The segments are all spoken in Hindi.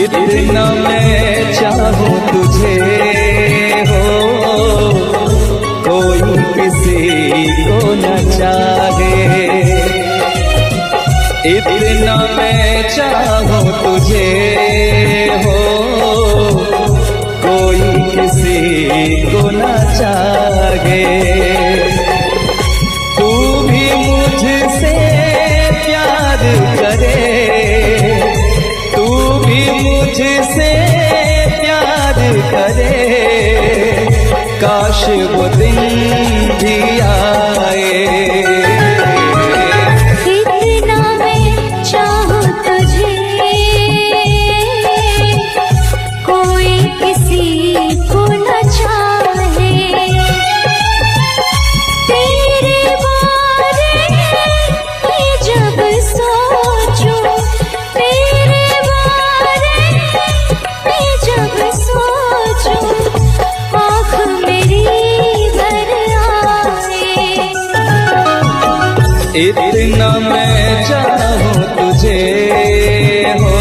इतना मैं चाहूं तुझे हो, कोई किसी को न चाहे। इतना मैं चाहूं तुझे हो, कोई किसी को न चाहे। तू भी मुझसे प्यार करे, तू भी मुझसे प्यार करे, काश वो दिन भी आए। इतना मैं चाहूं तुझे, कोई किसी को न चाहे। तेरे बारे में जब सोचूं, तेरे बारे में जब सोचूं, आँख मेरी भर आए। इतना मैं चाहूं तुझे हो,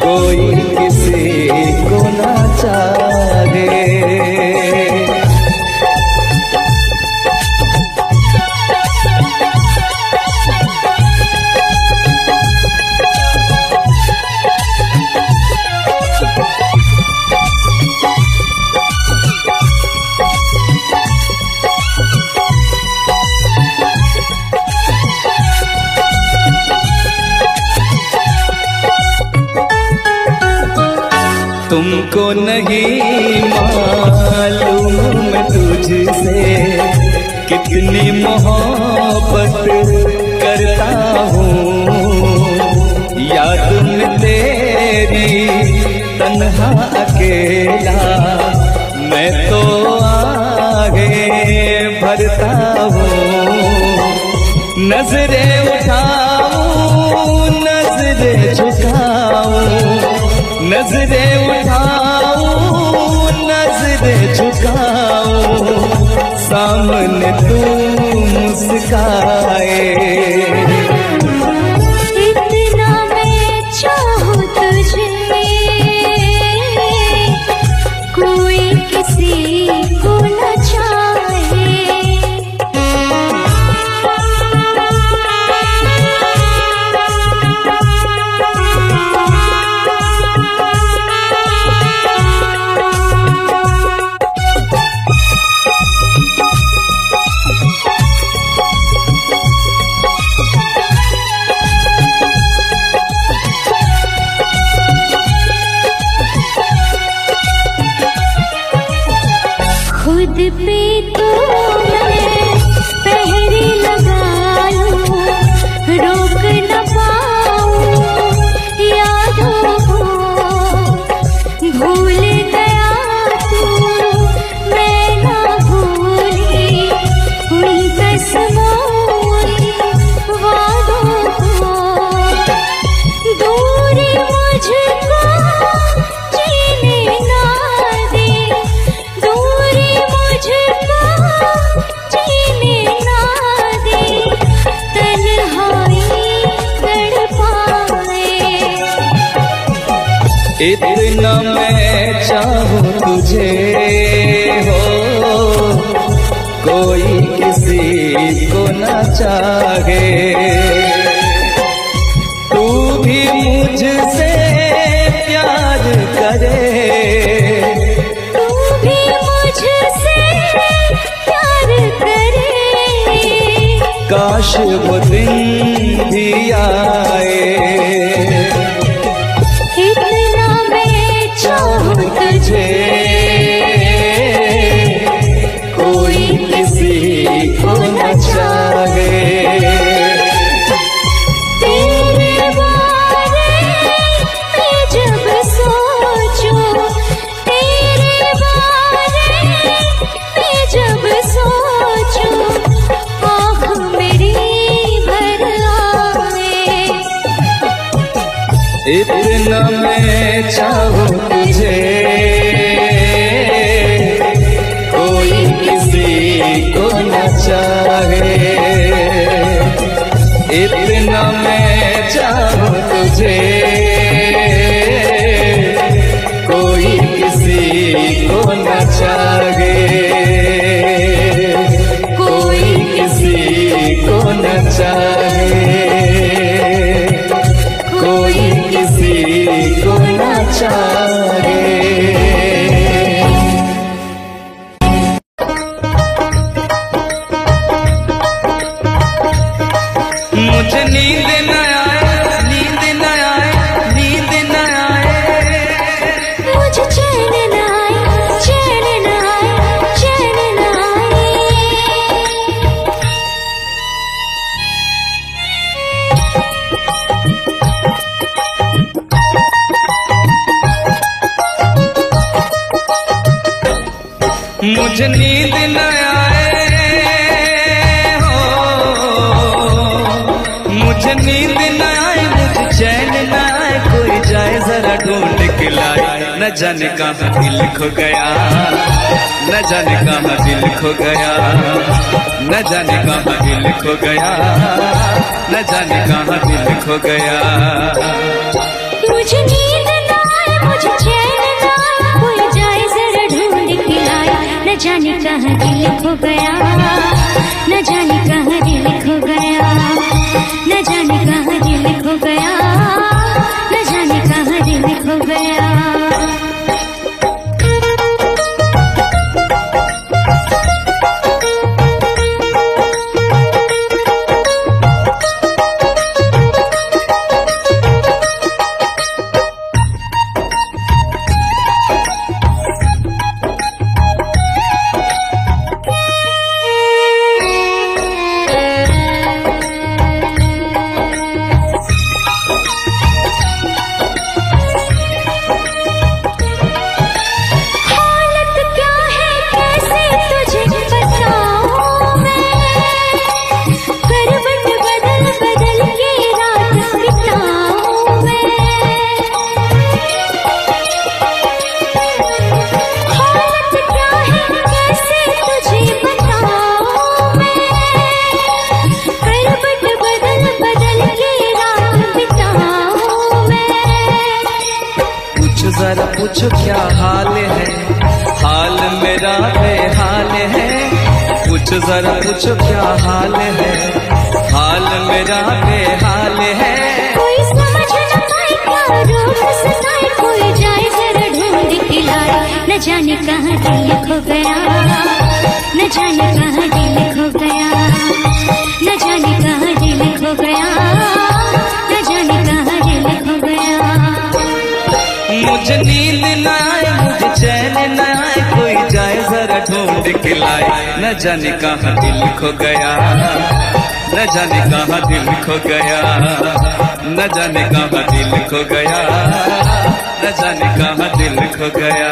कोई किसी को न चाहे। तुमको नहीं मालूम मैं तुझसे कितनी मोहब्बत करता हूँ। याद में तेरी तन्हा अकेला मैं तो आगे भरता हूँ। नजरें उठाऊं, नजरें झुकाऊं, नजरें उठाऊं, नजरें झुकाऊं, सामने तू मुस्काए। इतना मैं चाहूं तुझे, कोई किसी को न चाहे। खुद पे तो मैं पहरे लगा लूं, रोक न पाऊं यादों को। भूल गया तू, मैं ना भूली उन कसमों वादों को। दूरी मुझको जीने ना दे, दूरी मुझको जीने ना दे, तन्हाई तड़पाए। इतना मैं चाहूं तुझे हो, कोई किसी को न चाहे। तू भी मुझसे प्यार करे, तू भी मुझसे प्यार करे, काश वो दिन भी आए। इतना मैं चाहूं तुझे, कोई किसी को न चाहे। तेरे बारे में जब सोचूं, तेरे बारे में जब सोचूं, आँख मेरी भर आए। इतना मैं चाहूं तुझे, कोई किसी को न चाहे। इतना मैं चाहूं तुझे। न चाहे, कोई किसी को न चाहे। मुझे नींद न आए, नींद न आए, नींद न आए, मुझे चैन न आए, चैन न आए, चैन न आए। मुझे नींद न आए हो, मुझे नींद न आए, मुझे चैन न आए, कोई जाए जरा ढूंढ के लाए। न जाने कहाँ दिल खो गया, न जाने कहाँ दिल खो गया, न जाने कहाँ दिल खो गया, न जाने कहाँ दिल खो गया। मुझे नींद न आए, मुझे चैन न आए, कोई जाए जरा ढूंढ के लाए। न जाने कहाँ दिल खो गया, न जाने कहाँ दिल खो गया, न जाने कहाँ दिल खो गया, न जाने कहाँ दिल खो गया। जरा पूछो क्या हाल है, हाल मेरा बेहाल है। पूछो जरा पूछो क्या हाल है, हाल मेरा बेहाल है। कोई समझ न पाए क्या रूप सताए, कोई जाए जरा ढूंढ के लाए। न जाने कहाँ दिल खो गया, न जाने कहाँ दिल खो गया, न जाने कहाँ दिल खो गया, न जाने कहाँ दिल खो गया। मुझे नींद न आए, मुझे चैन न आए, कोई जाए जरा ढूंढ के लाए। न जाने कहाँ दिल खो गया, न जाने कहाँ दिल खो गया, न जाने कहाँ दिल खो गया, न जाने कहाँ दिल खो गया।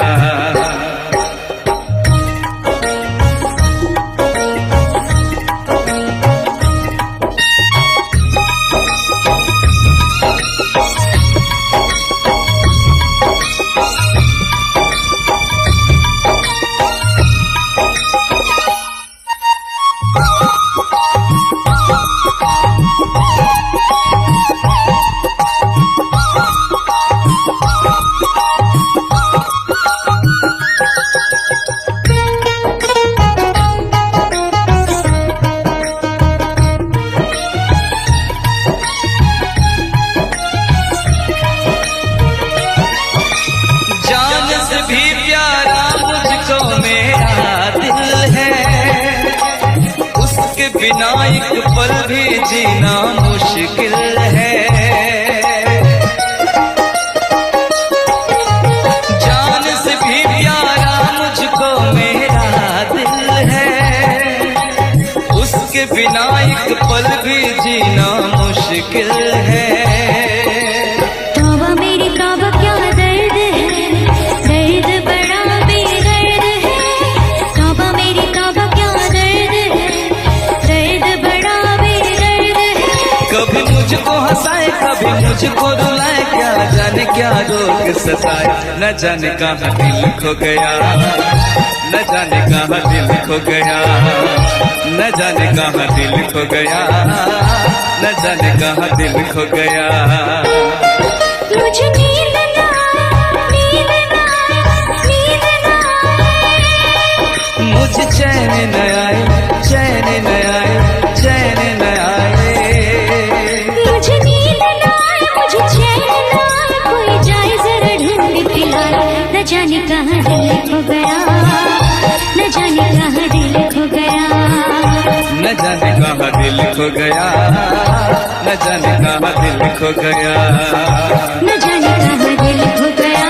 बिना एक पल भी जीना मुश्किल है। जान से भी प्यारा मुझको मेरा दिल है, उसके बिना एक पल भी जीना मुश्किल है। तौबा मेरी तौबा क्या दर्द है, दर्द बड़ा बेदर्द है। तौबा मेरी तौबा क्या दर्द है, दर्द बड़ा बेदर्द है। कभी मुझको हंसाए कभी मुझको रुलाए, क्या जाने क्या रोग सताए। न जाने कहाँ दिल खो गया, न जाने कहाँ दिल खो गया, न जाने कहाँ दिल खो गया, न जाने कहाँ दिल खो गया। मुझे नींद ना नींद ना नींद ना मुझे चैन न आए, चैन न आए, चैन न आए। न जाने कहाँ दिल खो गया, न जाने कहाँ दिल खो गया, न जाने कहाँ दिल खो गया,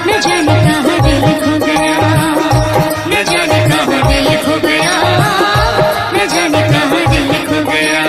न जाने कहाँ दिल खो गया, न जाने कहाँ दिल खो गया, न जाने कहाँ दिल खो गया।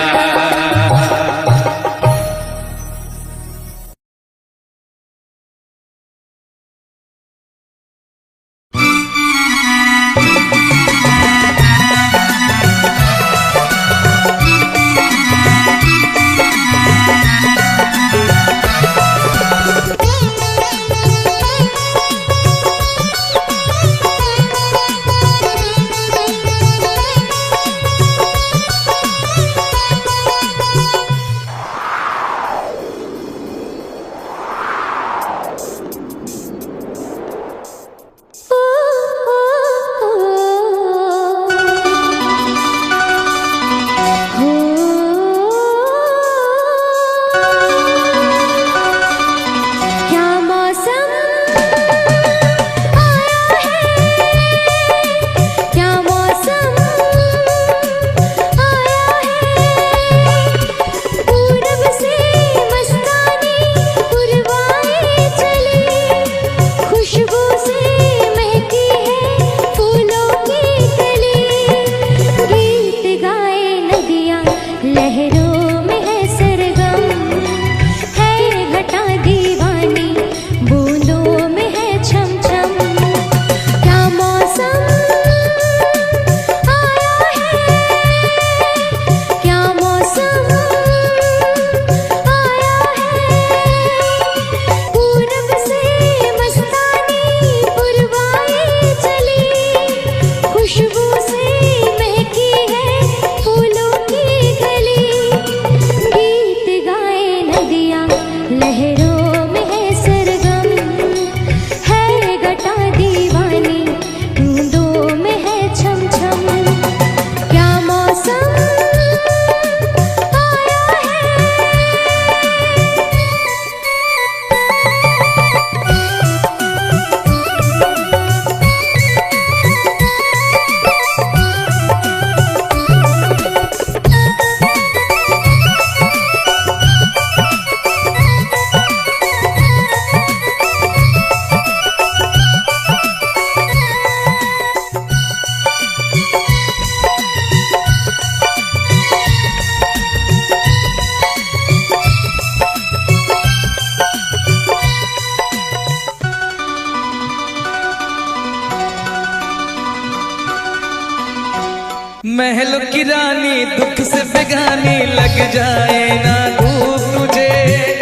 महलों की रानी दुख से बेगानी लग जाए ना धूप तुझे,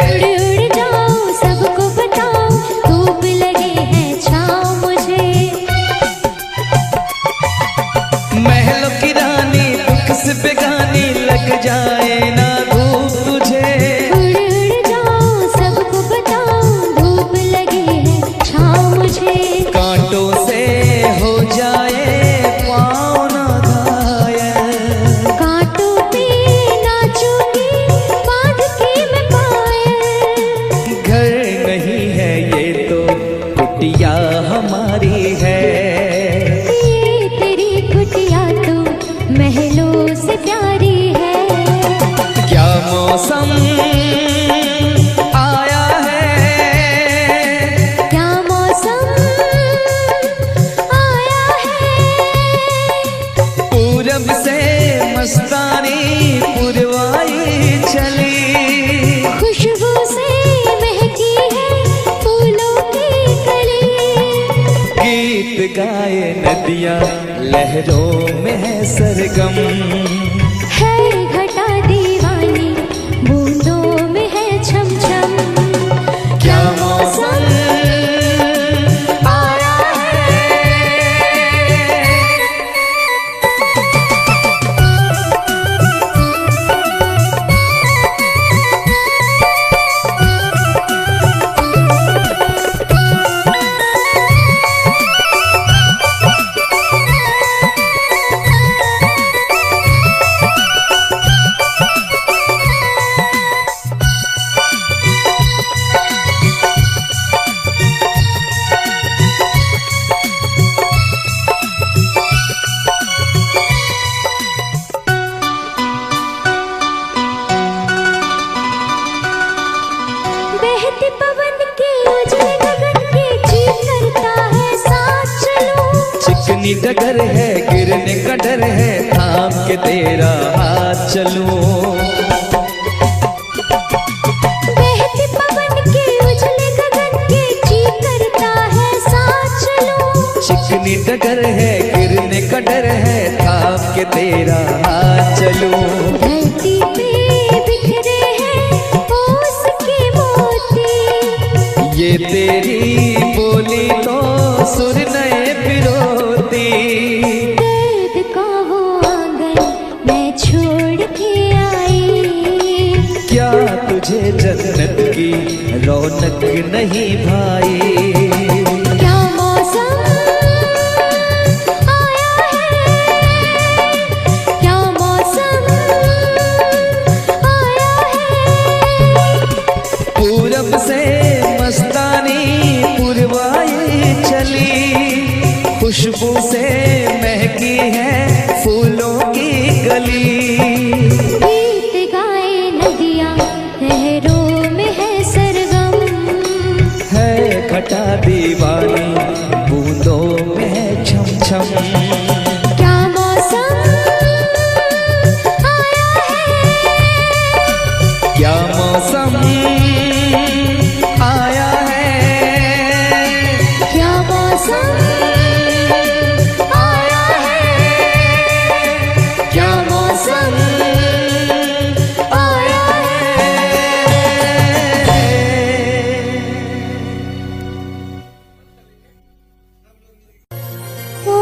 उड़ उड़ जाओ सबको बताओ धूप लगे है छाँव मुझे। महलों की रानी दुख से बेगानी लग जाए ना धूप तुझे, उड़ उड़ जाओ सबको बताओ धूप लगे है छाँव मुझे। कांटों से हो जाए पाँव ना घायल, कांटों पे नाचूंगी बांध के मैं पायल। घर नहीं है ये तो कुटिया हमारी है, ये तेरी कुटिया तो महलों से प्यारी है। क्या मौसम आया है, क्या मौसम आया है, पूरब से मस्तानी पुरवाई चली, खुशबू से महकी है फूलों की कली। गीत गाए नदियाँ लहरों में है सरगम, है घटा दीवानी बूंदों में है छम छम। क्या मौसम आया है। चिकनी डगर है गिरने का डर है, थाम के तेरा हाथ चलूं। बहते पवन के उजले गगन के जी करता है साथ चलूं। चिकनी डगर है गिरने का डर है, थाम के तेरा हाथ चलूं। धरती पे बिखरे हैं ओस के मोती, ये तेरी बोली तो सुर नए पिरोती। दर्द का वो आंगन मैं छोड़ के आई, क्या तुझे जन्नत की रौनक नहीं भाई? क्या मौसम आया है, क्या मौसम आया है। पूरब से मस्तानी पुरवाई चली, खुशबू से महकी है फूलों की गली। गीत गाए नदियाँ लहरों में है सरगम, है घटा दीवानी बूंदों में है छम छम। क्या मौसम आया है, क्या मौसम आया है, क्या मौसम आया है, क्या मौसम आया है। ओ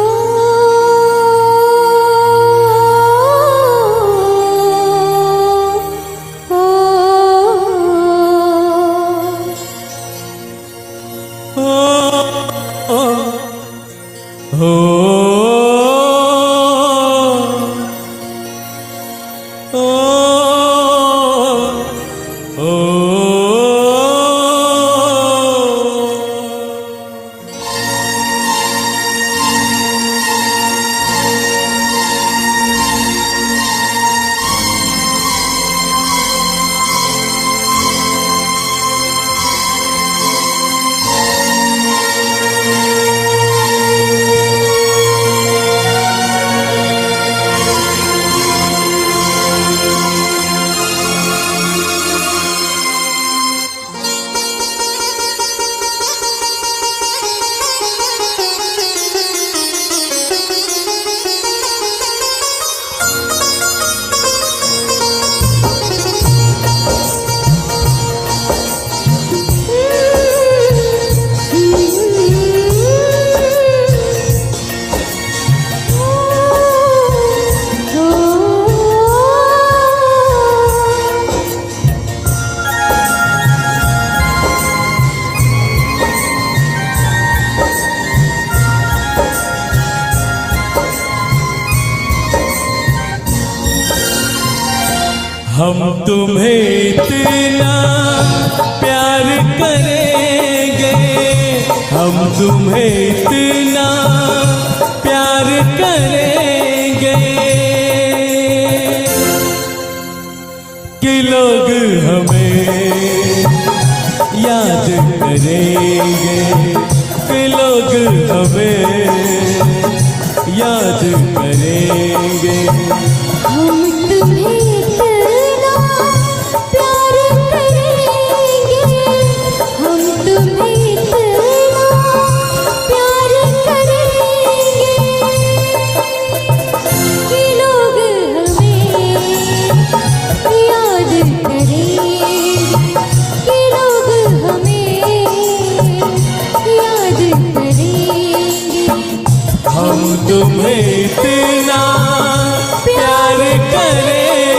हम तुम्हें इतना प्यार करेंगे, हम तुम्हें इतना प्यार करेंगे कि लोग हमें याद करेंगे, कि लोग हमें याद करेंगे। हम तुम्हें इतना प्यार करेंगे, हम तुम्हें इतना प्यार करेंगे कि लोग हमें याद करेंगे, कि लोग हमें याद करेंगे। हम तुम्हें इतना प्यार करेंगे,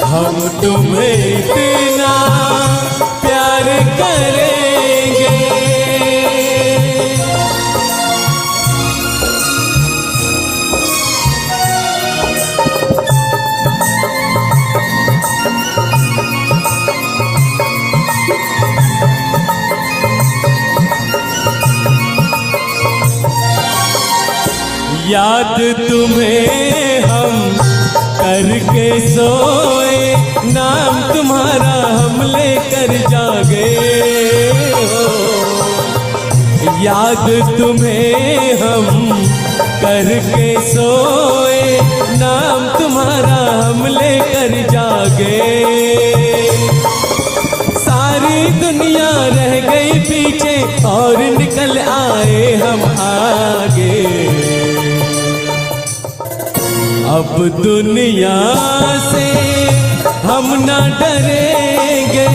हम तुम्हें इतना प्यार करेंगे। याद तुम्हें हम करके सोए, नाम तुम्हारा हम लेकर जागे हो। याद तुम्हें हम करके सोए, नाम तुम्हारा हम लेकर जागे। सारी दुनिया रह गई पीछे और निकल आए हम आगे। अब दुनिया से हम न डरेंगे,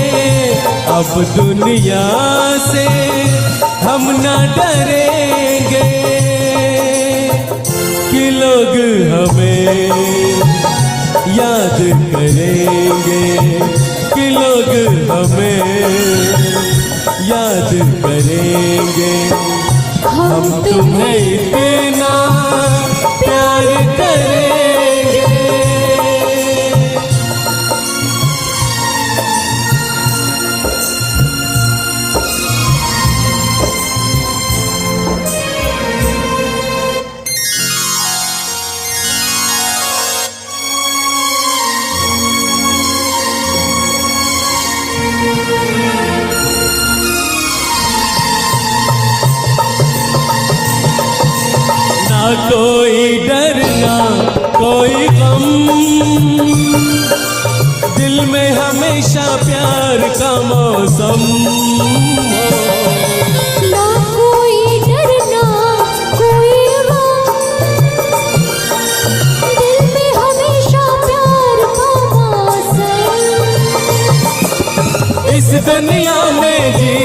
अब दुनिया से हम न डरेंगे कि लोग हमें याद करेंगे, कि लोग हमें याद करेंगे। हम तुम्हें इतना प्यार करेंगे। ना कोई डर ना कोई गम, दिल में हमेशा प्यार का मौसम। ना कोई डर ना कोई गम, दिल में हमेशा प्यार का मौसम। इस दुनिया में जी